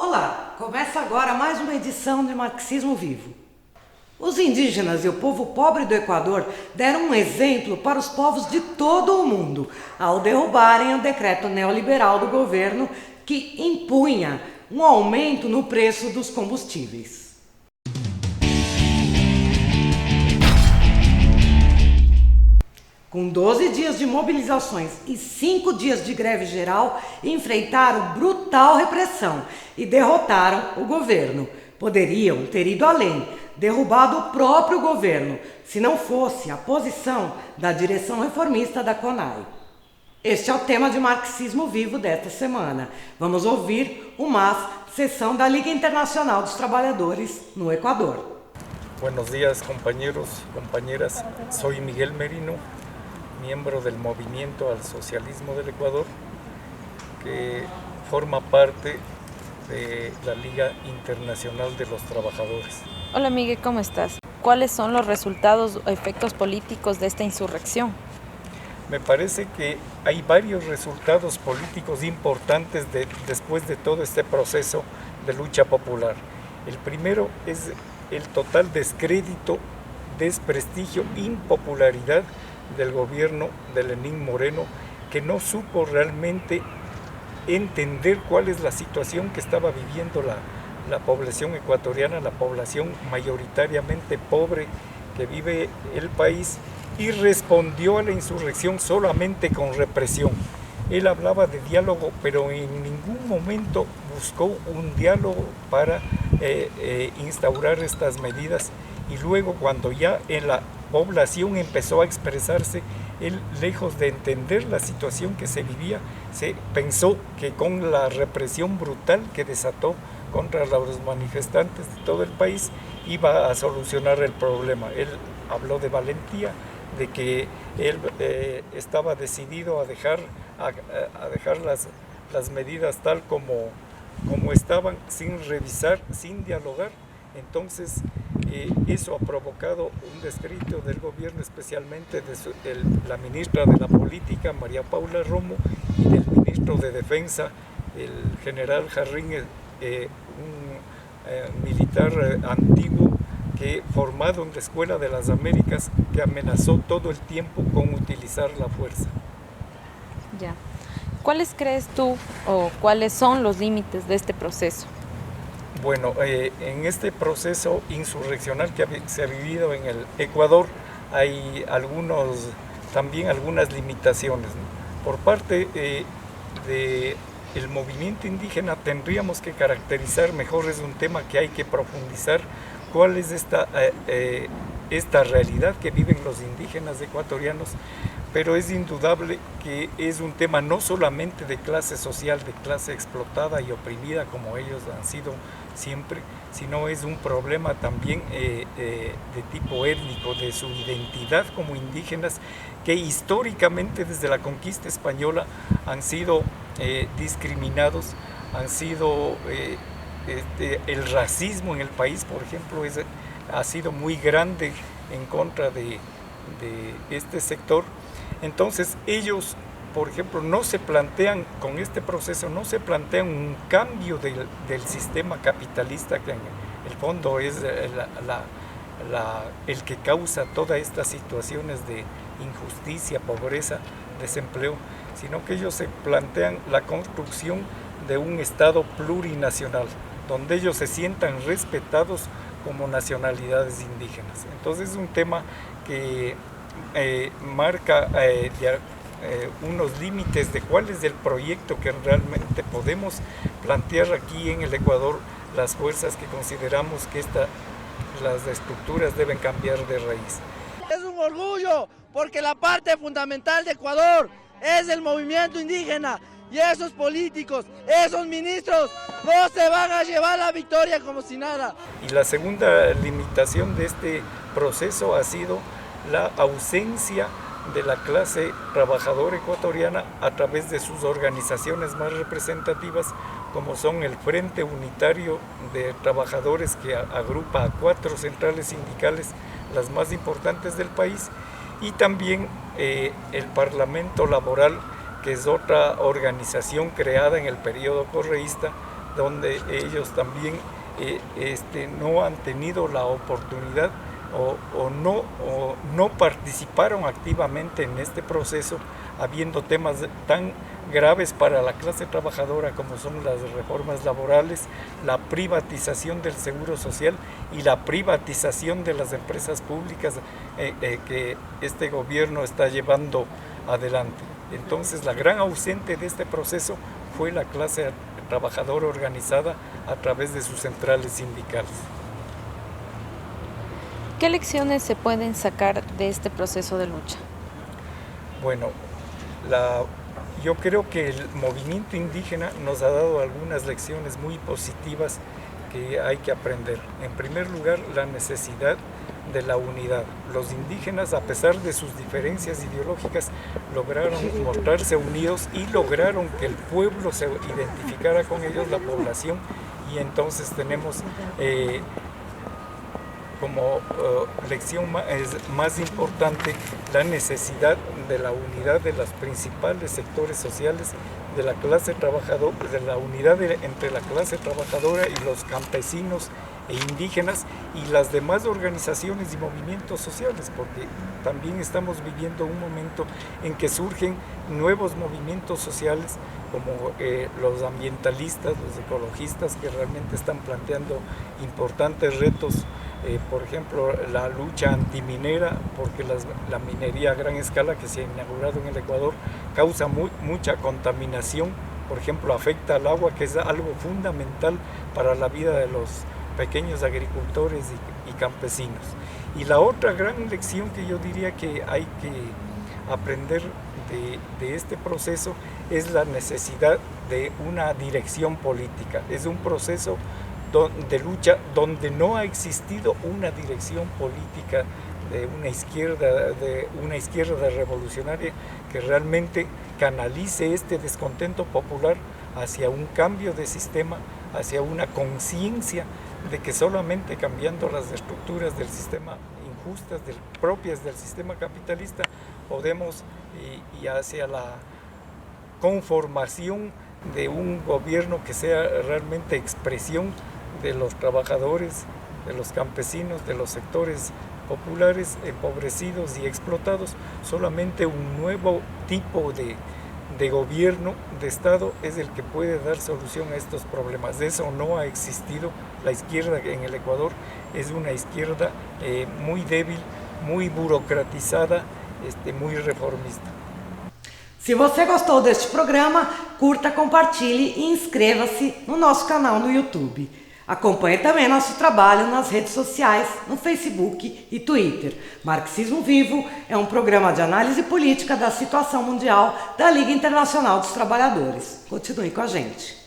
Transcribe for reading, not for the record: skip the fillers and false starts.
Olá, começa agora mais uma edição de Marxismo Vivo. Os indígenas e o povo pobre do Equador deram um exemplo para os povos de todo o mundo ao derrubarem o decreto neoliberal do governo que impunha um aumento no preço dos combustíveis. Com 12 dias de mobilizações e 5 dias de greve geral, enfrentaram brutal repressão e derrotaram o governo. Poderiam ter ido além, derrubado o próprio governo, se não fosse a posição da direção reformista da CONAI. Este é o tema de Marxismo Vivo desta semana. Vamos ouvir o MAS, sessão da Liga Internacional dos Trabalhadores no Equador. Buenos días, compañeros, compañeras. Soy Miguel Merino, miembro del Movimiento al Socialismo del Ecuador, que forma parte de la Liga Internacional de los Trabajadores. Hola Miguel, ¿cómo estás? ¿Cuáles son los resultados o efectos políticos de esta insurrección? Me parece que hay varios resultados políticos importantes después de todo este proceso de lucha popular. El primero es el total descrédito, desprestigio, impopularidad del gobierno de Lenín Moreno, que no supo realmente entender cuál es la situación que estaba viviendo la población ecuatoriana, la población mayoritariamente pobre que vive el país, y respondió a la insurrección solamente con represión. Él hablaba de diálogo, pero en ningún momento buscó un diálogo para instaurar estas medidas, y luego cuando ya en la población empezó a expresarse, él, lejos de entender la situación que se vivía, se pensó que con la represión brutal que desató contra los manifestantes de todo el país iba a solucionar el problema. Él habló de valentía, de que él estaba decidido a dejar las medidas tal como estaban, sin revisar, sin dialogar. Entonces eso ha provocado un descrédito del gobierno, especialmente de la ministra de la Política, María Paula Romo, y del ministro de Defensa, el general Jarrín, un militar antiguo formado en la Escuela de las Américas, que amenazó todo el tiempo con utilizar la fuerza. Ya. ¿Cuáles crees tú o cuáles son los límites de este proceso? Bueno, en este proceso insurreccional que se ha vivido en el Ecuador hay también algunas limitaciones, ¿no? Por parte del movimiento indígena tendríamos que caracterizar mejor, es un tema que hay que profundizar, cuál es esta realidad que viven los indígenas ecuatorianos, pero es indudable que es un tema no solamente de clase social, de clase explotada y oprimida como ellos han sido siempre, sino es un problema también de tipo étnico, de su identidad como indígenas, que históricamente desde la conquista española han sido discriminados, han sido el racismo en el país, por ejemplo, ha sido muy grande en contra de este sector. Entonces ellos, por ejemplo, no se plantean, con este proceso, no se plantean un cambio del sistema capitalista, que en el fondo es el que causa todas estas situaciones de injusticia, pobreza, desempleo, sino que ellos se plantean la construcción de un Estado plurinacional, donde ellos se sientan respetados como nacionalidades indígenas. Entonces es un tema que marca unos límites de cuál es el proyecto que realmente podemos plantear aquí en el Ecuador, las fuerzas que consideramos que las estructuras deben cambiar de raíz. Es un orgullo porque la parte fundamental de Ecuador es el movimiento indígena, y esos políticos, esos ministros no se van a llevar la victoria como si nada. Y la segunda limitación de este proceso ha sido la ausencia de la clase trabajadora ecuatoriana a través de sus organizaciones más representativas, como son el Frente Unitario de Trabajadores, que agrupa a 4 centrales sindicales, las más importantes del país, y también el Parlamento Laboral, que es otra organización creada en el periodo correísta donde ellos también no han tenido la oportunidad o no participaron activamente en este proceso, habiendo temas tan graves para la clase trabajadora como son las reformas laborales, la privatización del seguro social y la privatización de las empresas públicas que este gobierno está llevando adelante. Entonces, la gran ausente de este proceso fue la clase trabajadora organizada a través de sus centrales sindicales. ¿Qué lecciones se pueden sacar de este proceso de lucha? Bueno, yo creo que el movimiento indígena nos ha dado algunas lecciones muy positivas que hay que aprender. En primer lugar, la necesidad de la unidad. Los indígenas, a pesar de sus diferencias ideológicas, lograron mostrarse unidos y lograron que el pueblo se identificara con ellos, la población, y entonces tenemos como lección más importante la necesidad de la unidad de los principales sectores sociales de la clase trabajadora, de la unidad entre la clase trabajadora y los campesinos e indígenas y las demás organizaciones y movimientos sociales, porque también estamos viviendo un momento en que surgen nuevos movimientos sociales como los ambientalistas, los ecologistas, que realmente están planteando importantes retos. Por ejemplo, la lucha antiminera, porque la minería a gran escala que se ha inaugurado en el Ecuador causa mucha contaminación, por ejemplo, afecta al agua, que es algo fundamental para la vida de los pequeños agricultores y campesinos. Y la otra gran lección que yo diría que hay que aprender de este proceso es la necesidad de una dirección política. Es un proceso de lucha donde no ha existido una dirección política de una izquierda revolucionaria que realmente canalice este descontento popular hacia un cambio de sistema, hacia una conciencia de que solamente cambiando las estructuras del sistema injustas, propias del sistema capitalista, podemos y hacia la conformación de un gobierno que sea realmente expresión de los trabajadores, de los campesinos, de los sectores populares empobrecidos y explotados. Solamente un nuevo tipo de gobierno, de Estado, es el que puede dar solución a estos problemas. De eso no ha existido. La izquierda en el Ecuador es una izquierda muy débil, muy burocratizada, muy reformista. Se você gostou deste programa, curta, compartilhe e inscreva-se no nosso canal no YouTube. Acompanhe também nosso trabalho nas redes sociais, no Facebook e Twitter. Marxismo Vivo é um programa de análise política da situação mundial da Liga Internacional dos Trabalhadores. Continue com a gente.